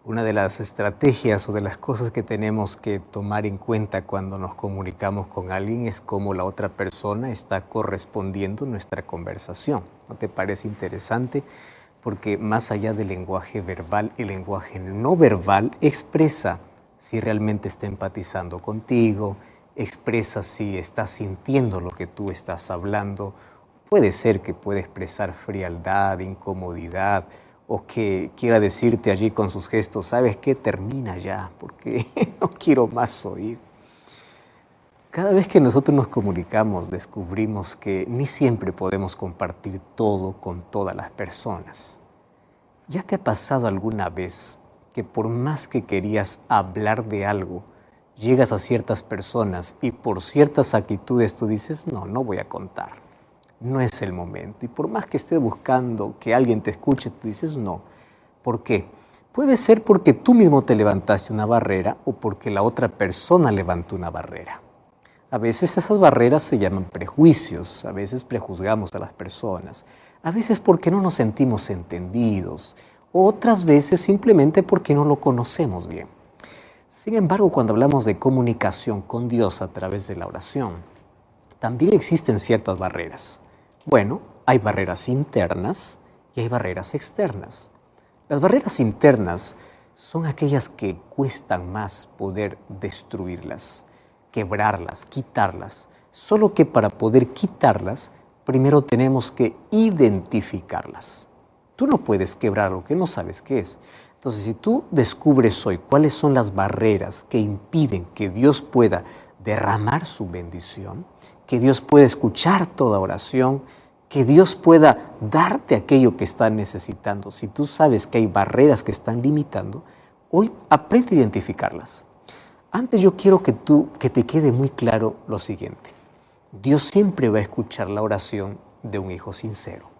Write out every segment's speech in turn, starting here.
Una de las estrategias o de las cosas que tenemos que tomar en cuenta cuando nos comunicamos con alguien es cómo la otra persona está correspondiendo nuestra conversación. ¿No te parece interesante? Porque más allá del lenguaje verbal, el lenguaje no verbal expresa si realmente está empatizando contigo, expresa si está sintiendo lo que tú estás hablando. Puede ser que pueda expresar frialdad, incomodidad, o que quiera decirte allí con sus gestos, ¿sabes qué? Termina ya, porque no quiero más oír. Cada vez que nosotros nos comunicamos, descubrimos que ni siempre podemos compartir todo con todas las personas. ¿Ya te ha pasado alguna vez que por más que querías hablar de algo, llegas a ciertas personas y por ciertas actitudes tú dices, no voy a contar? No es el momento. Y por más que estés buscando que alguien te escuche, tú dices no. ¿Por qué? Puede ser porque tú mismo te levantaste una barrera o porque la otra persona levantó una barrera. A veces esas barreras se llaman prejuicios, a veces prejuzgamos a las personas, a veces porque no nos sentimos entendidos, otras veces simplemente porque no lo conocemos bien. Sin embargo, cuando hablamos de comunicación con Dios a través de la oración, también existen ciertas barreras. Bueno, hay barreras internas y hay barreras externas. Las barreras internas son aquellas que cuestan más poder destruirlas, quebrarlas, quitarlas. Solo que para poder quitarlas, primero tenemos que identificarlas. Tú no puedes quebrar lo que no sabes qué es. Entonces, si tú descubres hoy cuáles son las barreras que impiden que Dios pueda derramar su bendición, que Dios pueda escuchar toda oración, que Dios pueda darte aquello que estás necesitando. Si tú sabes que hay barreras que están limitando, hoy aprende a identificarlas. Antes yo quiero que te quede muy claro lo siguiente. Dios siempre va a escuchar la oración de un hijo sincero.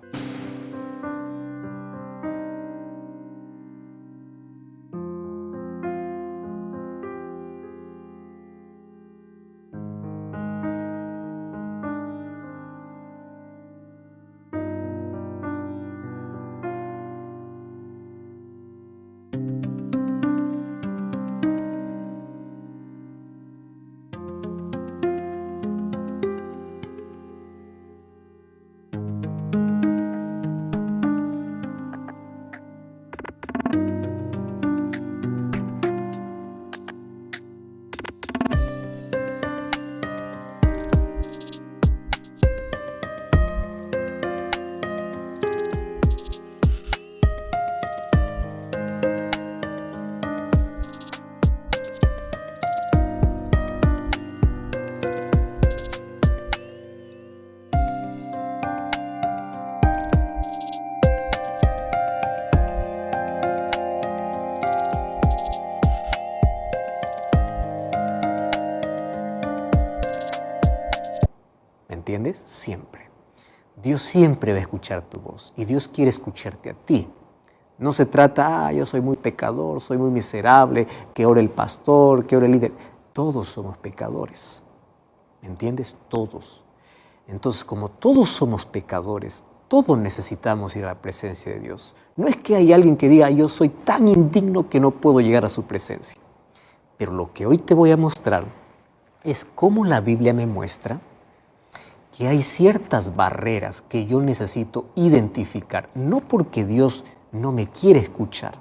¿Entiendes? Siempre. Dios siempre va a escuchar tu voz y Dios quiere escucharte a ti. No se trata, yo soy muy pecador, soy muy miserable, que ore el pastor, que ore el líder. Todos somos pecadores. ¿Me entiendes? Todos. Entonces, como todos somos pecadores, todos necesitamos ir a la presencia de Dios. No es que hay alguien que diga, yo soy tan indigno que no puedo llegar a su presencia. Pero lo que hoy te voy a mostrar es cómo la Biblia me muestra que hay ciertas barreras que yo necesito identificar, no porque Dios no me quiere escuchar.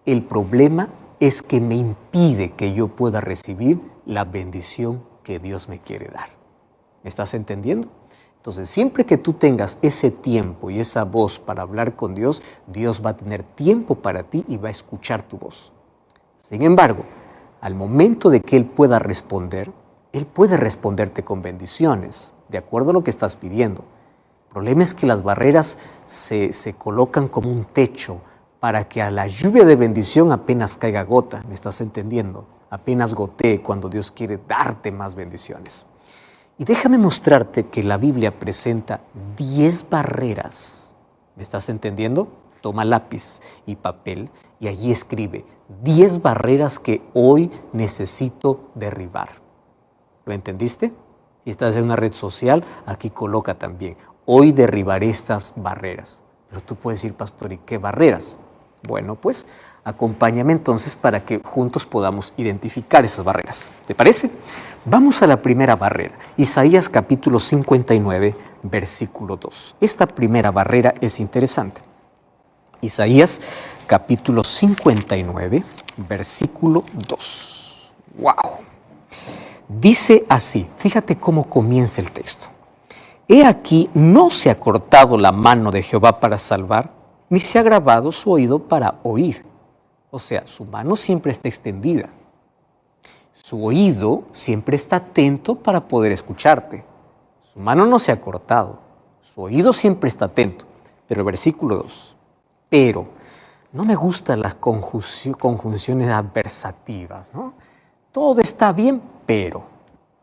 El problema es que me impide que yo pueda recibir la bendición que Dios me quiere dar. ¿Me estás entendiendo? Entonces, siempre que tú tengas ese tiempo y esa voz para hablar con Dios, Dios va a tener tiempo para ti y va a escuchar tu voz. Sin embargo, al momento de que Él pueda responder, Él puede responderte con bendiciones, de acuerdo a lo que estás pidiendo. El problema es que las barreras se colocan como un techo para que a la lluvia de bendición apenas caiga gota, ¿me estás entendiendo? Apenas gotee cuando Dios quiere darte más bendiciones. Y déjame mostrarte que la Biblia presenta 10 barreras, ¿me estás entendiendo? Toma lápiz y papel y allí escribe 10 barreras que hoy necesito derribar. ¿Lo entendiste? Si estás en una red social, aquí coloca también, hoy derribaré estas barreras. Pero tú puedes decir, pastor, ¿y qué barreras? Bueno, pues Acompáñame entonces para que juntos podamos identificar esas barreras. ¿Te parece? Vamos a la primera barrera. Isaías capítulo 59, versículo 2. Esta primera barrera es interesante. Isaías capítulo 59, versículo 2. ¡Wow! Dice así, fíjate cómo comienza el texto. He aquí, no se ha cortado la mano de Jehová para salvar, ni se ha agravado su oído para oír. O sea, su mano siempre está extendida. Su oído siempre está atento para poder escucharte. Su mano no se ha cortado. Su oído siempre está atento. Pero el versículo 2. Pero, no me gustan las conjunciones adversativas, ¿no? Todo está bien, pero.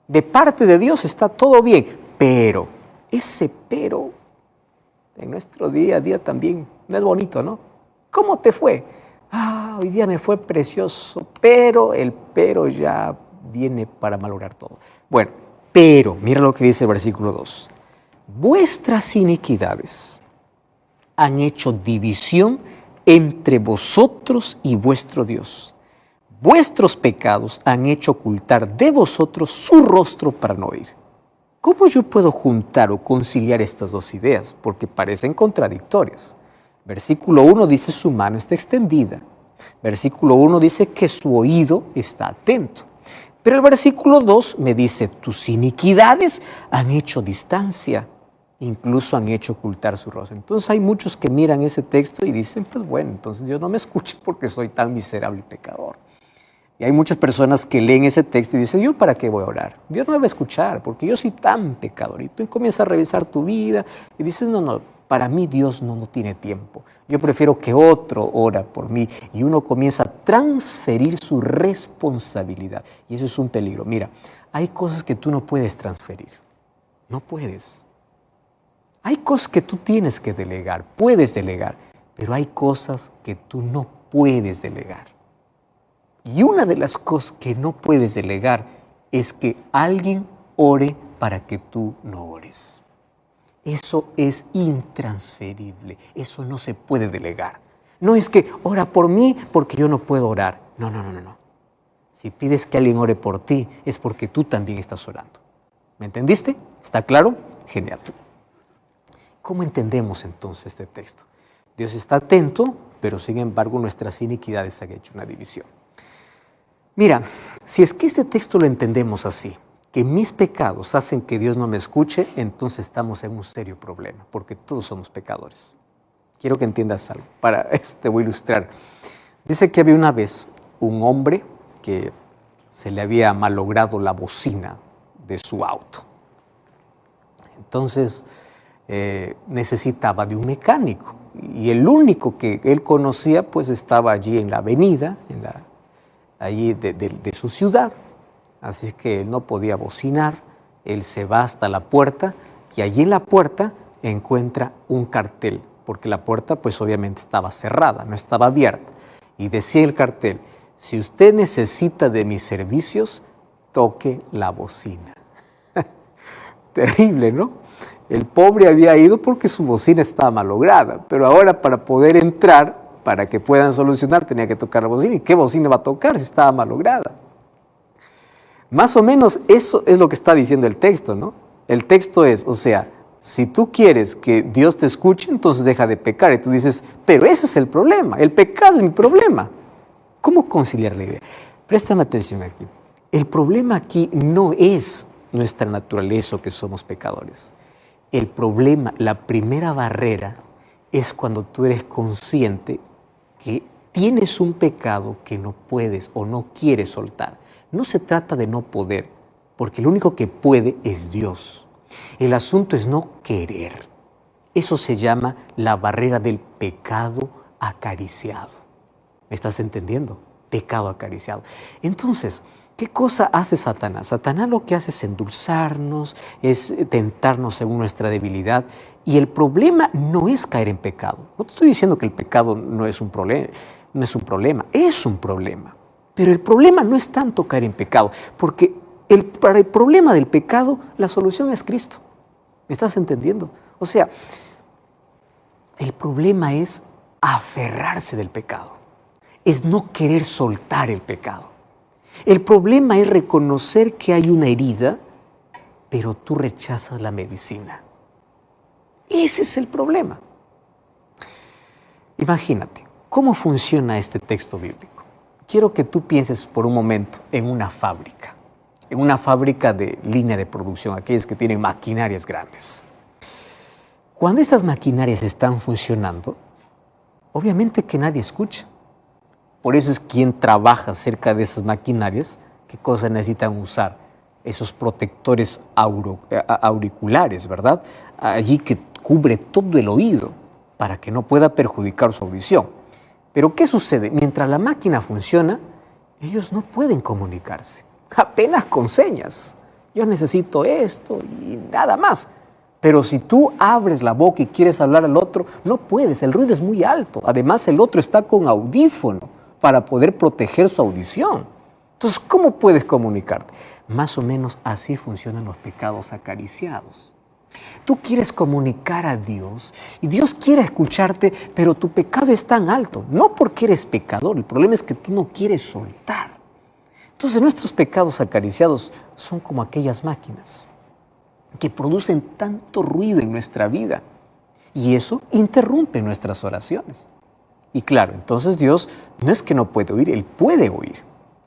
De parte de Dios está todo bien, pero. Ese pero en nuestro día a día también no es bonito, ¿no? ¿Cómo te fue? Hoy día me fue precioso, pero el pero ya viene para malograr todo. Bueno, pero, mira lo que dice el versículo 2. Vuestras iniquidades han hecho división entre vosotros y vuestro Dios. Vuestros pecados han hecho ocultar de vosotros su rostro para no oír. ¿Cómo yo puedo juntar o conciliar estas dos ideas? Porque parecen contradictorias. Versículo 1 dice su mano está extendida. Versículo 1 dice que su oído está atento. Pero el versículo 2 me dice, tus iniquidades han hecho distancia, incluso han hecho ocultar su rostro. Entonces hay muchos que miran ese texto y dicen, pues bueno, entonces Dios no me escucha porque soy tan miserable y pecador. Y hay muchas personas que leen ese texto y dicen, ¿yo para qué voy a orar? Dios no me va a escuchar porque yo soy tan pecador. Y tú comienzas a revisar tu vida y dices, no, para mí Dios no tiene tiempo. Yo prefiero que otro ora por mí. Y uno comienza a transferir su responsabilidad. Y eso es un peligro. Mira, hay cosas que tú no puedes transferir. No puedes. Hay cosas que tú tienes que delegar, puedes delegar, pero hay cosas que tú no puedes delegar. Y una de las cosas que no puedes delegar es que alguien ore para que tú no ores. Eso es intransferible, eso no se puede delegar. No es que ora por mí porque yo no puedo orar. No. Si pides que alguien ore por ti es porque tú también estás orando. ¿Me entendiste? ¿Está claro? Genial. ¿Cómo entendemos entonces este texto? Dios está atento, pero sin embargo nuestras iniquidades han hecho una división. Mira, si es que este texto lo entendemos así, que mis pecados hacen que Dios no me escuche, entonces estamos en un serio problema, porque todos somos pecadores. Quiero que entiendas algo, para eso te voy a ilustrar. Dice que había una vez un hombre que se le había malogrado la bocina de su auto. Entonces necesitaba de un mecánico, y el único que él conocía pues estaba allí en la avenida, allí de su ciudad, así que él no podía bocinar. Él se va hasta la puerta y allí en la puerta encuentra un cartel, porque la puerta pues obviamente estaba cerrada, no estaba abierta, y decía el cartel, si usted necesita de mis servicios, toque la bocina. Terrible, ¿no? El pobre había ido porque su bocina estaba malograda, pero ahora para poder entrar, para que puedan solucionar, tenía que tocar la bocina. ¿Y qué bocina va a tocar si estaba malograda? Más o menos eso es lo que está diciendo el texto, ¿no? El texto es, o sea, si tú quieres que Dios te escuche, entonces deja de pecar. Y tú dices, pero ese es el problema, el pecado es mi problema. ¿Cómo conciliar la idea? Préstame atención aquí. El problema aquí no es nuestra naturaleza o que somos pecadores. El problema, la primera barrera, es cuando tú eres consciente que tienes un pecado que no puedes o no quieres soltar. No se trata de no poder, porque el único que puede es Dios. El asunto es no querer. Eso se llama la barrera del pecado acariciado. ¿Me estás entendiendo? Pecado acariciado. Entonces, ¿qué cosa hace Satanás? Satanás lo que hace es endulzarnos, es tentarnos según nuestra debilidad. Y el problema no es caer en pecado. No te estoy diciendo que el pecado no es un problema, es un problema. Pero el problema no es tanto caer en pecado, porque para el problema del pecado, la solución es Cristo. ¿Me estás entendiendo? O sea, el problema es aferrarse del pecado. es no querer soltar el pecado. El problema es reconocer que hay una herida, pero tú rechazas la medicina. Ese es el problema. Imagínate, ¿cómo funciona este texto bíblico? Quiero que tú pienses por un momento en una fábrica de línea de producción, aquellas que tienen maquinarias grandes. Cuando estas maquinarias están funcionando, obviamente que nadie escucha. Por eso es quien trabaja cerca de esas maquinarias, ¿qué cosas necesitan usar? Esos protectores auriculares, ¿verdad? Allí que cubre todo el oído para que no pueda perjudicar su audición. Pero ¿qué sucede? Mientras la máquina funciona, ellos no pueden comunicarse, apenas con señas. Yo necesito esto y nada más. Pero si tú abres la boca y quieres hablar al otro, no puedes, el ruido es muy alto. Además, el otro está con audífono para poder proteger su audición. Entonces, ¿cómo puedes comunicarte? Más o menos así funcionan los pecados acariciados. Tú quieres comunicar a Dios y Dios quiere escucharte, pero tu pecado es tan alto. No porque eres pecador, el problema es que tú no quieres soltar. Entonces, nuestros pecados acariciados son como aquellas máquinas que producen tanto ruido en nuestra vida y eso interrumpe nuestras oraciones. Y claro, entonces Dios no es que no puede oír, Él puede oír.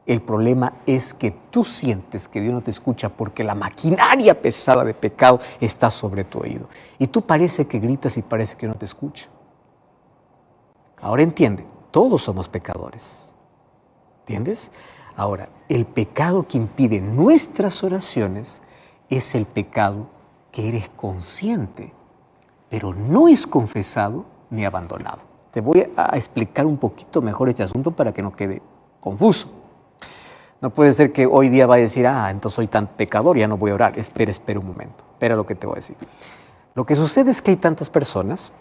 El problema es que tú sientes que Dios no te escucha porque la maquinaria pesada de pecado está sobre tu oído. Y tú parece que gritas y parece que no te escucha. Ahora entiende, todos somos pecadores. ¿Entiendes? Ahora, el pecado que impide nuestras oraciones es el pecado que eres consciente, pero no es confesado ni abandonado. Te voy a explicar un poquito mejor este asunto para que no quede confuso. No puede ser que hoy día vaya a decir, entonces soy tan pecador, ya no voy a orar. Espera un momento, espera lo que te voy a decir. Lo que sucede es que hay tantas personas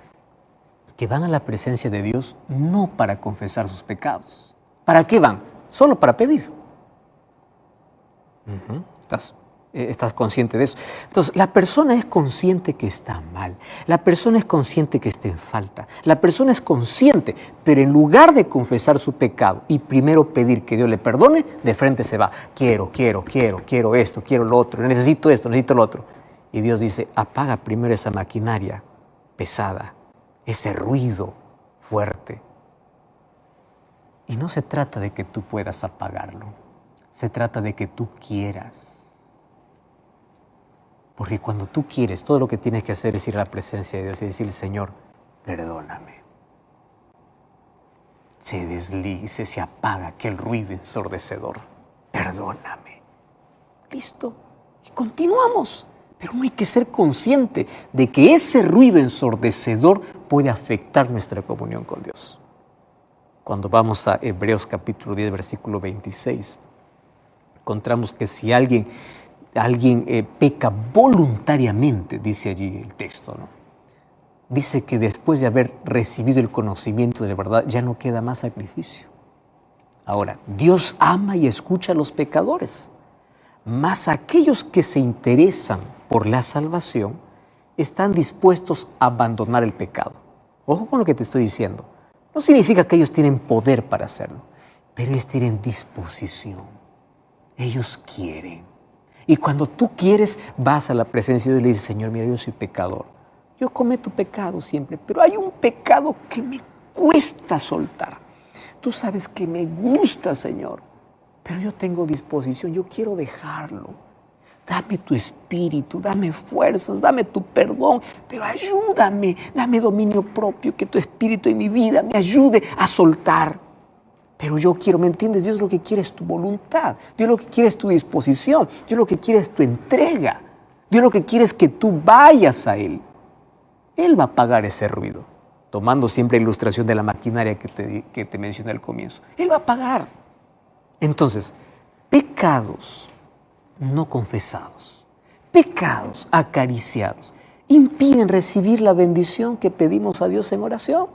que van a la presencia de Dios no para confesar sus pecados. ¿Para qué van? Solo para pedir. ¿Estás consciente de eso? Entonces, la persona es consciente que está mal. La persona es consciente que está en falta. La persona es consciente, pero en lugar de confesar su pecado y primero pedir que Dios le perdone, de frente se va. Quiero esto, quiero lo otro, necesito esto, necesito lo otro. Y Dios dice, apaga primero esa maquinaria pesada, ese ruido fuerte. Y no se trata de que tú puedas apagarlo. Se trata de que tú quieras. Porque cuando tú quieres, todo lo que tienes que hacer es ir a la presencia de Dios y decir, Señor, perdóname. Se deslice, se apaga aquel ruido ensordecedor. Perdóname. Listo. Y continuamos. Pero no hay que ser consciente de que ese ruido ensordecedor puede afectar nuestra comunión con Dios. Cuando vamos a Hebreos capítulo 10, versículo 26, encontramos que si alguien peca voluntariamente, dice allí el texto, ¿no? Dice que después de haber recibido el conocimiento de la verdad, ya no queda más sacrificio. Ahora, Dios ama y escucha a los pecadores, mas aquellos que se interesan por la salvación están dispuestos a abandonar el pecado. Ojo con lo que te estoy diciendo. No significa que ellos tienen poder para hacerlo, pero ellos tienen disposición. Ellos quieren. Y cuando tú quieres, vas a la presencia de Dios y le dices, Señor, mira, yo soy pecador. Yo cometo pecado siempre, pero hay un pecado que me cuesta soltar. Tú sabes que me gusta, Señor, pero yo tengo disposición, yo quiero dejarlo. Dame tu espíritu, dame fuerzas, dame tu perdón, pero ayúdame, dame dominio propio, que tu espíritu en mi vida me ayude a soltar. Pero yo quiero, ¿me entiendes? Dios lo que quiere es tu voluntad. Dios lo que quiere es tu disposición. Dios lo que quiere es tu entrega. Dios lo que quiere es que tú vayas a Él. Él va a apagar ese ruido. Tomando siempre la ilustración de la maquinaria que te mencioné al comienzo. Él va a apagar. Entonces, pecados no confesados, pecados acariciados, impiden recibir la bendición que pedimos a Dios en oración.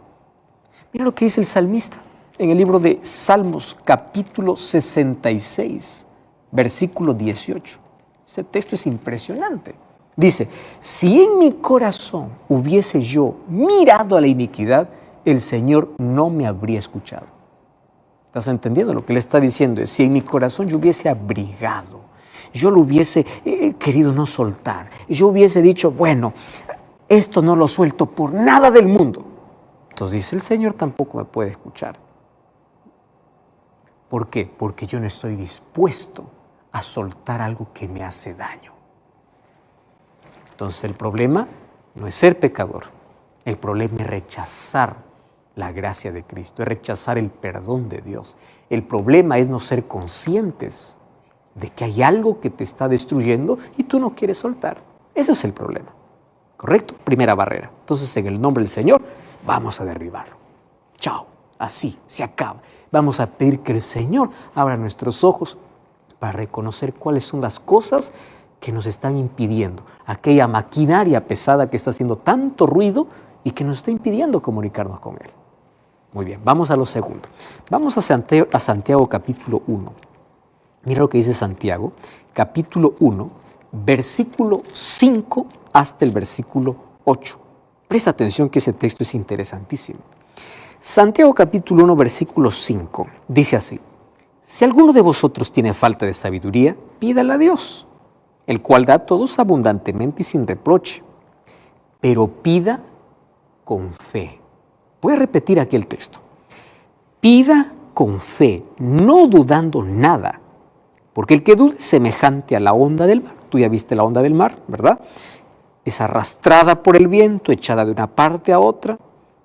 Mira lo que dice el salmista. En el libro de Salmos, capítulo 66, versículo 18. Ese texto es impresionante. Dice, si en mi corazón hubiese yo mirado a la iniquidad, el Señor no me habría escuchado. ¿Estás entendiendo? Lo que le está diciendo es, si en mi corazón yo hubiese abrigado, yo lo hubiese querido no soltar, yo hubiese dicho, bueno, esto no lo suelto por nada del mundo. Entonces dice, el Señor tampoco me puede escuchar. ¿Por qué? Porque yo no estoy dispuesto a soltar algo que me hace daño. Entonces el problema no es ser pecador, el problema es rechazar la gracia de Cristo, es rechazar el perdón de Dios. El problema es no ser conscientes de que hay algo que te está destruyendo y tú no quieres soltar. Ese es el problema, ¿correcto? Primera barrera. Entonces, en el nombre del Señor, vamos a derribarlo. Chao, así, se acaba. Vamos a pedir que el Señor abra nuestros ojos para reconocer cuáles son las cosas que nos están impidiendo, aquella maquinaria pesada que está haciendo tanto ruido y que nos está impidiendo comunicarnos con Él. Muy bien, vamos a lo segundo. Vamos a Santiago capítulo 1. Mira lo que dice Santiago, capítulo 1, versículo 5 hasta el versículo 8. Presta atención que ese texto es interesantísimo. Santiago capítulo 1, versículo 5, dice así: si alguno de vosotros tiene falta de sabiduría, pídala a Dios, el cual da a todos abundantemente y sin reproche, pero pida con fe. Voy a repetir aquí el texto. Pida con fe, no dudando nada, porque el que duda es semejante a la onda del mar. Tú ya viste la onda del mar, ¿verdad? Es arrastrada por el viento, echada de una parte a otra.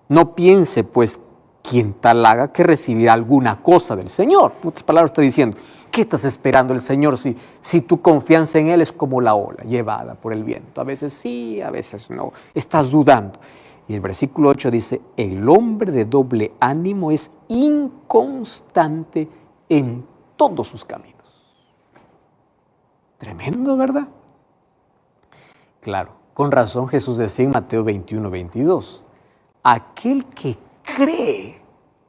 No piense, pues, quien tal haga que recibirá alguna cosa del Señor. En otras palabras está diciendo, ¿qué estás esperando del Señor si tu confianza en Él es como la ola llevada por el viento? A veces sí, a veces no. Estás dudando. Y el versículo 8 dice, el hombre de doble ánimo es inconstante en todos sus caminos. Tremendo, ¿verdad? Claro, con razón Jesús decía en Mateo 21, 22, aquel que cree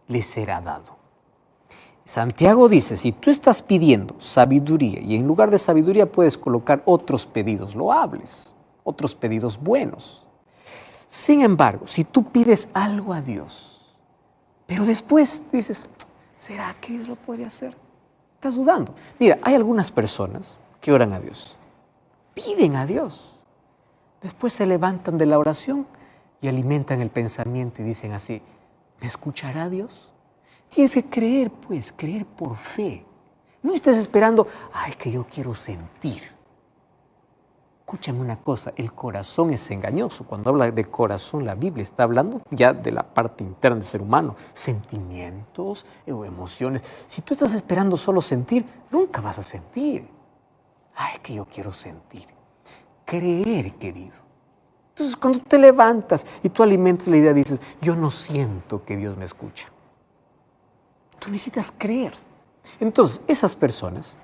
le será dado. Santiago dice, si tú estás pidiendo sabiduría y en lugar de sabiduría puedes colocar otros pedidos loables, otros pedidos buenos. Sin embargo, si tú pides algo a Dios, pero después dices, ¿será que Dios lo puede hacer? Estás dudando. Mira, hay algunas personas que oran a Dios, piden a Dios, después se levantan de la oración y alimentan el pensamiento y dicen así, ¿me escuchará Dios? Tienes que creer, pues, creer por fe. No estés esperando, ay, que yo quiero sentir. Escúchame una cosa, el corazón es engañoso. Cuando habla de corazón, la Biblia está hablando ya de la parte interna del ser humano, sentimientos o emociones. Si tú estás esperando solo sentir, nunca vas a sentir. Ay, que yo quiero sentir. Creer, querido. Entonces, cuando te levantas y tú alimentas la idea, dices, yo no siento que Dios me escucha. Tú necesitas creer. Entonces, esas personas,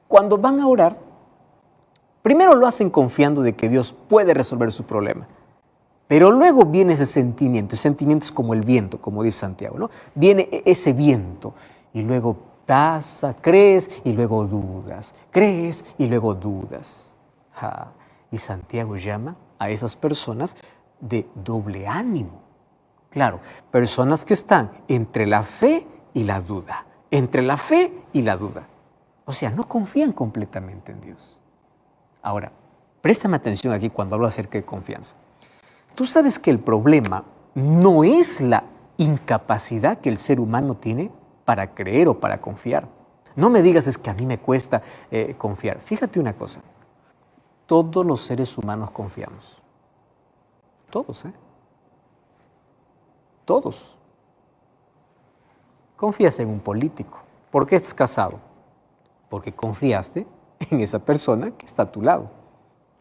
cuando van a orar, primero lo hacen confiando de que Dios puede resolver su problema. Pero luego viene ese sentimiento. El sentimiento es como el viento, como dice Santiago, ¿no? Viene ese viento y luego pasa, crees y luego dudas. Crees y luego dudas. Y Santiago llama a esas personas de doble ánimo. Claro, personas que están entre la fe y la duda. Entre la fe y la duda. O sea, no confían completamente en Dios. Ahora, préstame atención aquí cuando hablo acerca de confianza. Tú sabes que el problema no es la incapacidad que el ser humano tiene para creer o para confiar. No me digas es que a mí me cuesta confiar. Fíjate una cosa. Todos los seres humanos confiamos. Todos, ¿eh? Todos. Confías en un político. ¿Por qué estás casado? Porque confiaste en esa persona que está a tu lado.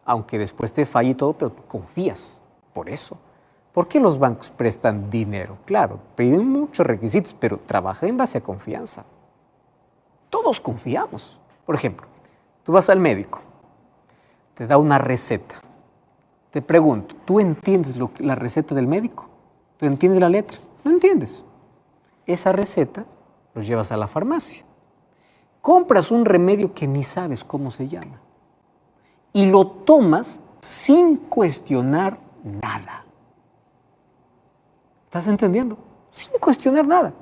Aunque después te falle todo, pero tú confías. Por eso. ¿Por qué los bancos prestan dinero? Claro, piden muchos requisitos, pero trabajan en base a confianza. Todos confiamos. Por ejemplo, tú vas al médico, te da una receta. Te pregunto, ¿tú entiendes la receta del médico? ¿Tú entiendes la letra? No entiendes. Esa receta lo llevas a la farmacia. Compras un remedio que ni sabes cómo se llama y lo tomas sin cuestionar nada. ¿Estás entendiendo? Sin cuestionar nada.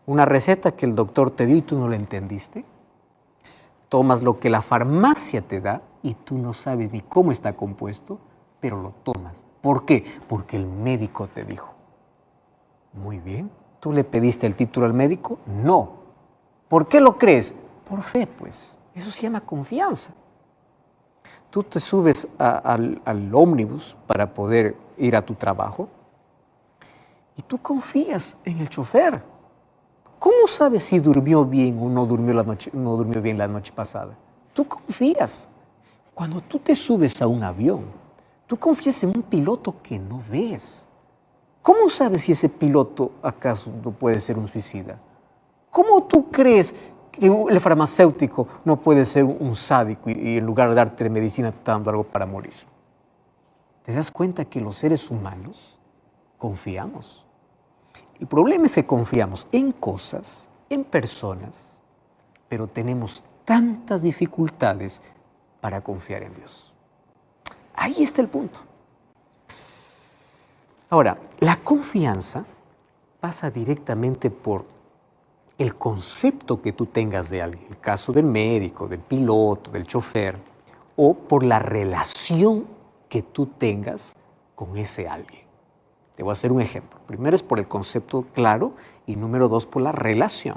Una receta que el doctor te dio y tú no la entendiste. Tomas lo que la farmacia te da y tú no sabes ni cómo está compuesto, pero lo tomas. ¿Por qué? Porque el médico te dijo. Muy bien. ¿Tú le pediste el título al médico? No. ¿Por qué lo crees? Por fe, pues. Eso se llama confianza. Tú te subes al ómnibus para poder ir a tu trabajo y tú confías en el chofer. ¿Cómo sabes si durmió bien o no durmió bien la noche pasada? Tú confías. Cuando tú te subes a un avión, tú confías en un piloto que no ves. ¿Cómo sabes si ese piloto acaso no puede ser un suicida? ¿Cómo tú crees que el farmacéutico no puede ser un sádico y en lugar de darte medicina te está dando algo para morir? ¿Te das cuenta que los seres humanos confiamos? El problema es que confiamos en cosas, en personas, pero tenemos tantas dificultades para confiar en Dios. Ahí está el punto. Ahora, la confianza pasa directamente por el concepto que tú tengas de alguien, el caso del médico, del piloto, del chofer, o por la relación que tú tengas con ese alguien. Te voy a hacer un ejemplo. Primero es por el concepto claro y número 2 por la relación.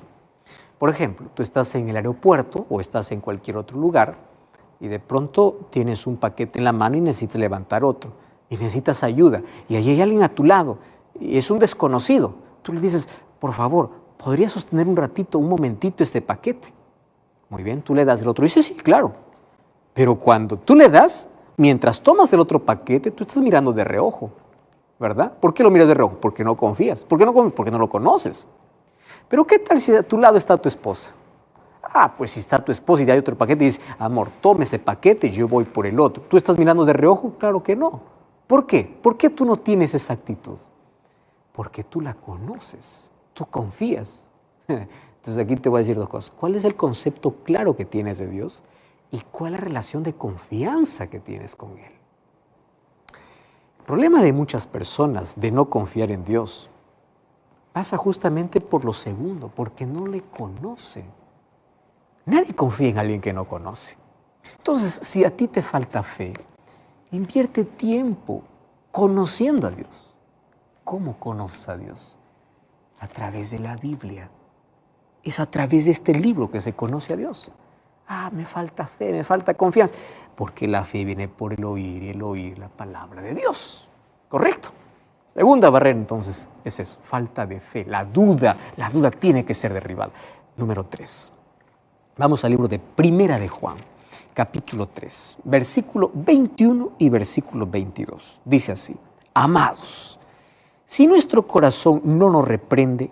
Por ejemplo, tú estás en el aeropuerto o estás en cualquier otro lugar y de pronto tienes un paquete en la mano y necesitas levantar otro y necesitas ayuda y ahí hay alguien a tu lado y es un desconocido. Tú le dices, por favor, ¿podría sostener un ratito, un momentito este paquete? Muy bien, tú le das el otro. Y dice, sí, claro. Pero cuando tú le das, mientras tomas el otro paquete, tú estás mirando de reojo, ¿verdad? ¿Por qué lo miras de reojo? Porque no confías. ¿Por qué no confías? Porque no lo conoces. Pero ¿qué tal si a tu lado está tu esposa? Ah, pues si está tu esposa y hay otro paquete y dices, amor, tome ese paquete y yo voy por el otro. ¿Tú estás mirando de reojo? Claro que no. ¿Por qué? ¿Por qué tú no tienes esa actitud? Porque tú la conoces, tú confías. Entonces aquí te voy a decir dos cosas. ¿Cuál es el concepto claro que tienes de Dios? ¿Y cuál es la relación de confianza que tienes con Él? El problema de muchas personas de no confiar en Dios pasa justamente por lo segundo, porque no le conocen. Nadie confía en alguien que no conoce. Entonces, si a ti te falta fe, invierte tiempo conociendo a Dios. ¿Cómo conoces a Dios? A través de la Biblia. Es a través de este libro que se conoce a Dios. Ah, me falta fe, me falta confianza. Porque la fe viene por el oír la palabra de Dios. ¿Correcto? Segunda barrera, entonces, es eso, falta de fe, la duda tiene que ser derribada. Número 3. Vamos al libro de Primera de Juan, capítulo 3, versículo 21 y versículo 22. Dice así, amados, si nuestro corazón no nos reprende,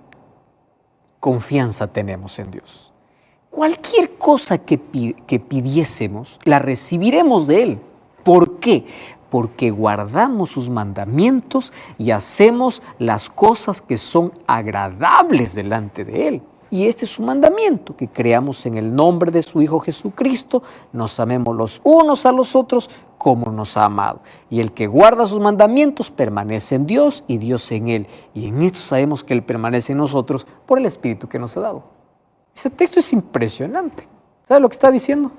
confianza tenemos en Dios. Cualquier cosa que pidiésemos, la recibiremos de Él. ¿Por qué? Porque guardamos sus mandamientos y hacemos las cosas que son agradables delante de Él. Y este es su mandamiento, que creamos en el nombre de su Hijo Jesucristo, nos amemos los unos a los otros como nos ha amado. Y el que guarda sus mandamientos permanece en Dios y Dios en Él. Y en esto sabemos que Él permanece en nosotros por el Espíritu que nos ha dado. Ese texto es impresionante. ¿Sabe lo que está diciendo?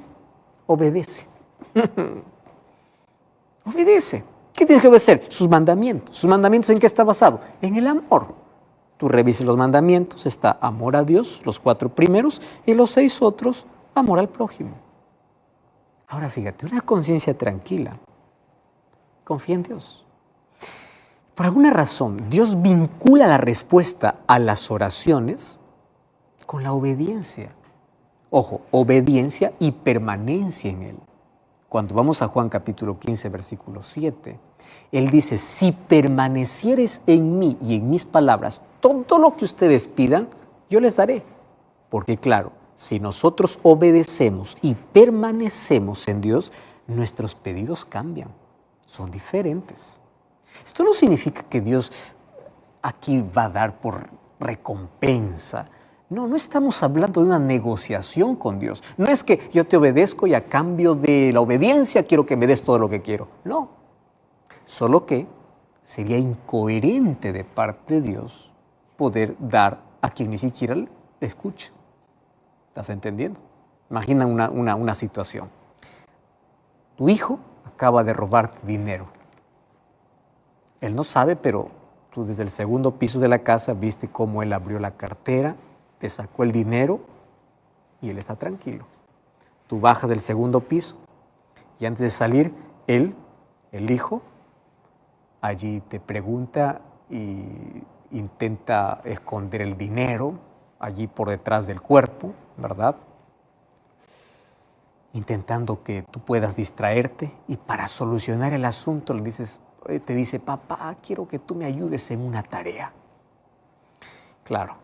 Obedece. Obedece. ¿Qué tienes que obedecer? Sus mandamientos. ¿Sus mandamientos en qué está basado? En el amor. Tú revises los mandamientos, está amor a Dios, los 4 primeros, y los 6 otros, amor al prójimo. Ahora fíjate, una conciencia tranquila. Confía en Dios. Por alguna razón, Dios vincula la respuesta a las oraciones con la obediencia. Ojo, obediencia y permanencia en Él. Cuando vamos a Juan capítulo 15, versículo 7, Él dice, si permanecieres en mí y en mis palabras, todo lo que ustedes pidan, yo les daré. Porque claro, si nosotros obedecemos y permanecemos en Dios, nuestros pedidos cambian, son diferentes. Esto no significa que Dios aquí va a dar por recompensa. No estamos hablando de una negociación con Dios. No es que yo te obedezco y a cambio de la obediencia quiero que me des todo lo que quiero. No. Solo que sería incoherente de parte de Dios poder dar a quien ni siquiera le escucha. ¿Estás entendiendo? Imagina una situación. Tu hijo acaba de robarte dinero. Él no sabe, pero tú desde el segundo piso de la casa viste cómo él abrió la cartera, te sacó el dinero y él está tranquilo. Tú bajas del segundo piso y antes de salir, él, el hijo, allí te pregunta y intenta esconder el dinero allí por detrás del cuerpo, ¿verdad? Intentando que tú puedas distraerte y para solucionar el asunto te dice, papá, quiero que tú me ayudes en una tarea. Claro.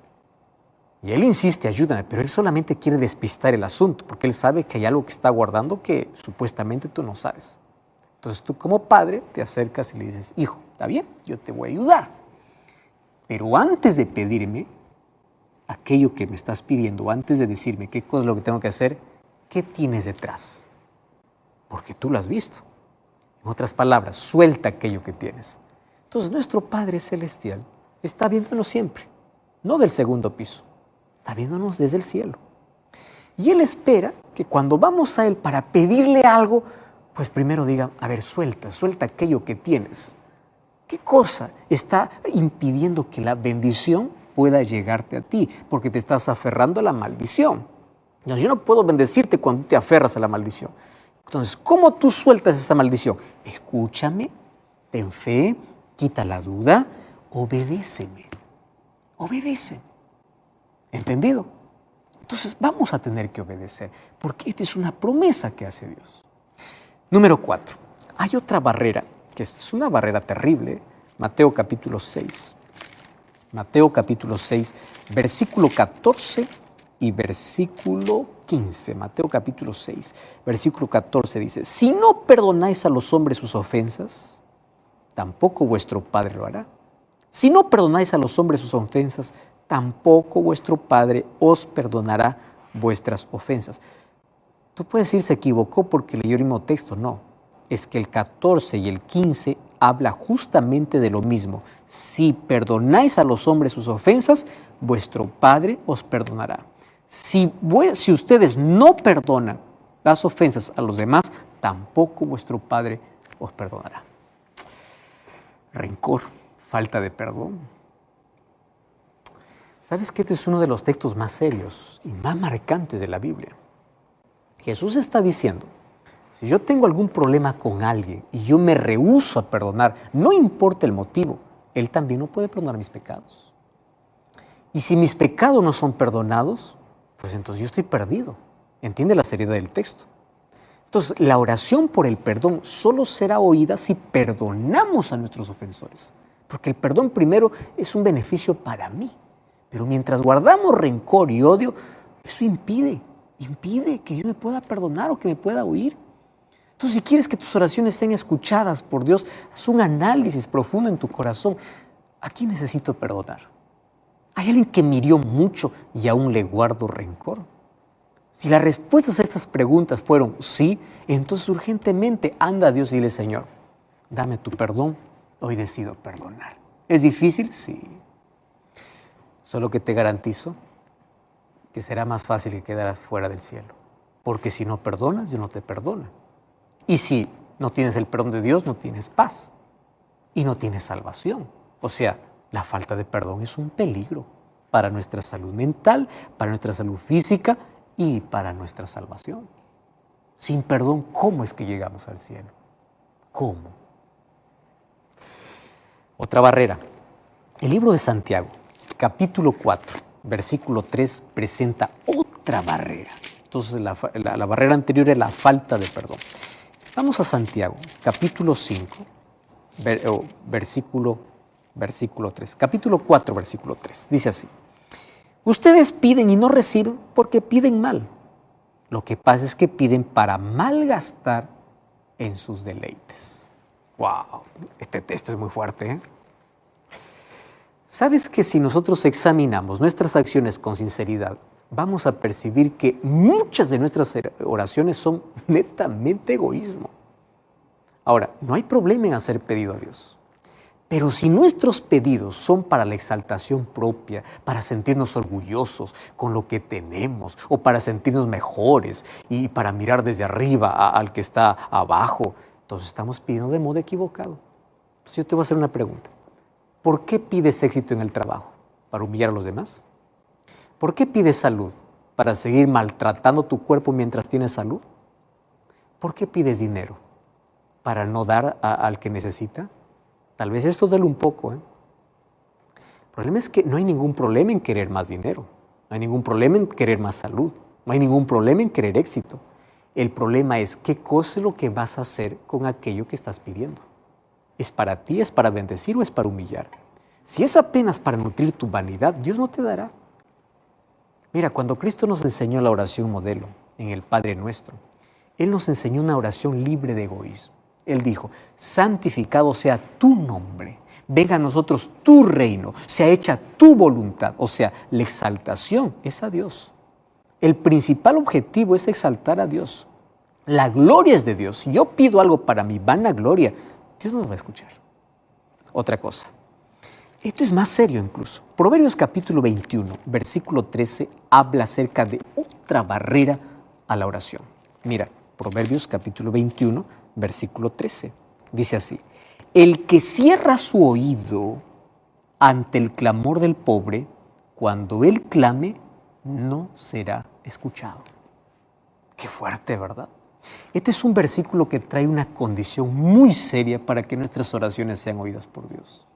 Y él insiste, ayúdame, pero él solamente quiere despistar el asunto porque él sabe que hay algo que está guardando que supuestamente tú no sabes. Entonces tú como padre te acercas y le dices, hijo, está bien, yo te voy a ayudar. Pero antes de pedirme aquello que me estás pidiendo, antes de decirme qué cosa es lo que tengo que hacer, ¿qué tienes detrás? Porque tú lo has visto. En otras palabras, suelta aquello que tienes. Entonces nuestro Padre Celestial está viéndonos siempre, no del segundo piso, está viéndonos desde el cielo. Y Él espera que cuando vamos a Él para pedirle algo, pues primero diga, a ver, suelta aquello que tienes. ¿Qué cosa está impidiendo que la bendición pueda llegarte a ti? Porque te estás aferrando a la maldición. Entonces, yo no puedo bendecirte cuando te aferras a la maldición. Entonces, ¿cómo tú sueltas esa maldición? Escúchame, ten fe, quita la duda, obedéceme. Obedéceme. ¿Entendido? Entonces, vamos a tener que obedecer, porque esta es una promesa que hace Dios. Número 4. Hay otra barrera, que es una barrera terrible. Mateo capítulo 6. Mateo capítulo 6, versículo 14 y versículo 15. Mateo capítulo 6, versículo 14 dice, si no perdonáis a los hombres sus ofensas, tampoco vuestro Padre lo hará. Si no perdonáis a los hombres sus ofensas, tampoco vuestro Padre os perdonará vuestras ofensas. Tú puedes decir, se equivocó porque leyó el mismo texto. No, es que el 14 y el 15 habla justamente de lo mismo. Si perdonáis a los hombres sus ofensas, vuestro Padre os perdonará. Si ustedes no perdonan las ofensas a los demás, tampoco vuestro Padre os perdonará. Rencor, falta de perdón. ¿Sabes que este es uno de los textos más serios y más marcantes de la Biblia? Jesús está diciendo, si yo tengo algún problema con alguien y yo me rehúso a perdonar, no importa el motivo, Él también no puede perdonar mis pecados. Y si mis pecados no son perdonados, pues entonces yo estoy perdido. ¿Entiende la seriedad del texto? Entonces, la oración por el perdón solo será oída si perdonamos a nuestros ofensores. Porque el perdón primero es un beneficio para mí. Pero mientras guardamos rencor y odio, eso impide que yo me pueda perdonar o que me pueda oír. Entonces, si quieres que tus oraciones sean escuchadas por Dios, haz un análisis profundo en tu corazón. ¿A quién necesito perdonar? ¿Hay alguien que me hirió mucho y aún le guardo rencor? Si las respuestas a estas preguntas fueron sí, entonces urgentemente anda a Dios y dile, Señor, dame tu perdón, hoy decido perdonar. ¿Es difícil? Sí. Solo que te garantizo que será más fácil que quedar fuera del cielo. Porque si no perdonas, Dios no te perdona. Y si no tienes el perdón de Dios, no tienes paz. Y no tienes salvación. O sea, la falta de perdón es un peligro para nuestra salud mental, para nuestra salud física y para nuestra salvación. Sin perdón, ¿cómo es que llegamos al cielo? ¿Cómo? Otra barrera. El libro de Santiago, capítulo 4, versículo 3, presenta otra barrera. Entonces, la barrera anterior es la falta de perdón. Vamos a Santiago, capítulo 5, versículo 3. Capítulo 4, versículo 3. Dice así. Ustedes piden y no reciben porque piden mal. Lo que pasa es que piden para malgastar en sus deleites. ¡Wow! Este texto es muy fuerte, ¿eh? ¿Sabes que si nosotros examinamos nuestras acciones con sinceridad, vamos a percibir que muchas de nuestras oraciones son netamente egoísmo? Ahora, no hay problema en hacer pedido a Dios, Pero si nuestros pedidos son para la exaltación propia, para sentirnos orgullosos con lo que tenemos, o para sentirnos mejores y para mirar desde arriba al que está abajo, entonces estamos pidiendo de modo equivocado. Entonces yo te voy a hacer una pregunta. ¿Por qué pides éxito en el trabajo? ¿Para humillar a los demás? ¿Por qué pides salud? ¿Para seguir maltratando tu cuerpo mientras tienes salud? ¿Por qué pides dinero? ¿Para no dar al que necesita? Tal vez esto duele un poco. El problema es que no hay ningún problema en querer más dinero. No hay ningún problema en querer más salud. No hay ningún problema en querer éxito. El problema es qué cosa es lo que vas a hacer con aquello que estás pidiendo. ¿Es para ti, es para bendecir o es para humillar? Si es apenas para nutrir tu vanidad, Dios no te dará. Mira, cuando Cristo nos enseñó la oración modelo en el Padre Nuestro, Él nos enseñó una oración libre de egoísmo. Él dijo, santificado sea tu nombre, venga a nosotros tu reino, sea hecha tu voluntad. O sea, la exaltación es a Dios. El principal objetivo es exaltar a Dios. La gloria es de Dios. Si yo pido algo para mi vanagloria, Dios no me va a escuchar. Otra cosa. Esto es más serio incluso. Proverbios capítulo 21, versículo 13, habla acerca de otra barrera a la oración. Mira, Proverbios capítulo 21, versículo 13. Dice así, el que cierra su oído ante el clamor del pobre, cuando él clame, no será escuchado. Qué fuerte, ¿verdad? Este es un versículo que trae una condición muy seria para que nuestras oraciones sean oídas por Dios.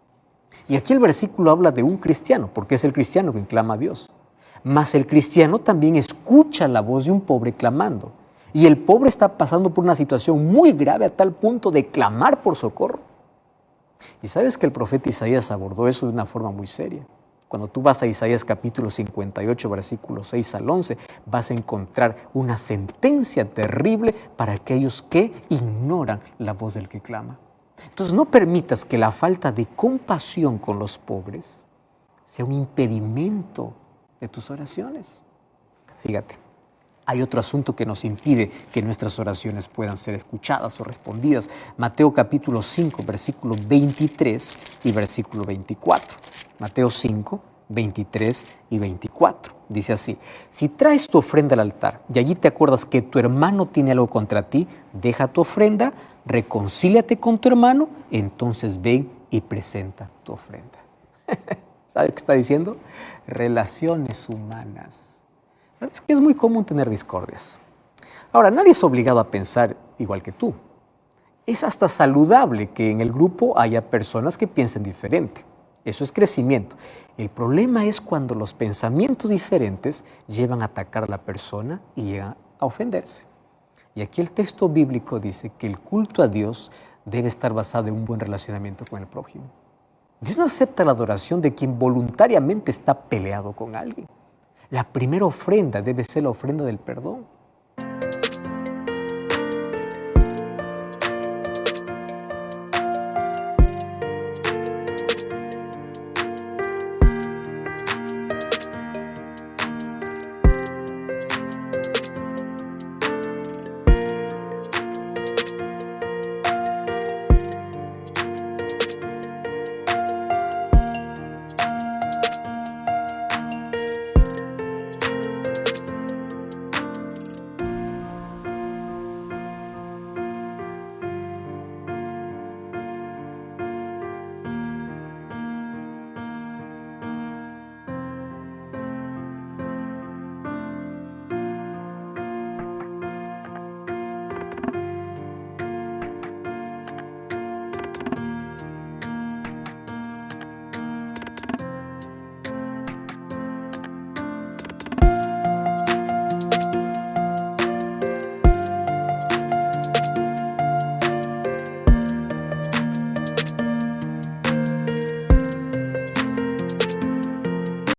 Y aquí el versículo habla de un cristiano, porque es el cristiano quien clama a Dios. Mas el cristiano también escucha la voz de un pobre clamando. Y el pobre está pasando por una situación muy grave a tal punto de clamar por socorro. Y sabes que el profeta Isaías abordó eso de una forma muy seria. Cuando tú vas a Isaías capítulo 58, versículos 6 al 11, vas a encontrar una sentencia terrible para aquellos que ignoran la voz del que clama. Entonces no permitas que la falta de compasión con los pobres sea un impedimento de tus oraciones. Fíjate, hay otro asunto que nos impide que nuestras oraciones puedan ser escuchadas o respondidas. Mateo capítulo 5, versículo 23 y versículo 24. Mateo 5, 23 y 24. Dice así, si traes tu ofrenda al altar y allí te acuerdas que tu hermano tiene algo contra ti, deja tu ofrenda, reconcíliate con tu hermano, entonces ven y presenta tu ofrenda. ¿Sabes qué está diciendo? Relaciones humanas. ¿Sabes que es muy común tener discordias? Ahora, nadie es obligado a pensar igual que tú. Es hasta saludable que en el grupo haya personas que piensen diferente. Eso es crecimiento. El problema es cuando los pensamientos diferentes llevan a atacar a la persona y llegan a ofenderse. Y aquí el texto bíblico dice que el culto a Dios debe estar basado en un buen relacionamiento con el prójimo. Dios no acepta la adoración de quien voluntariamente está peleado con alguien. La primera ofrenda debe ser la ofrenda del perdón.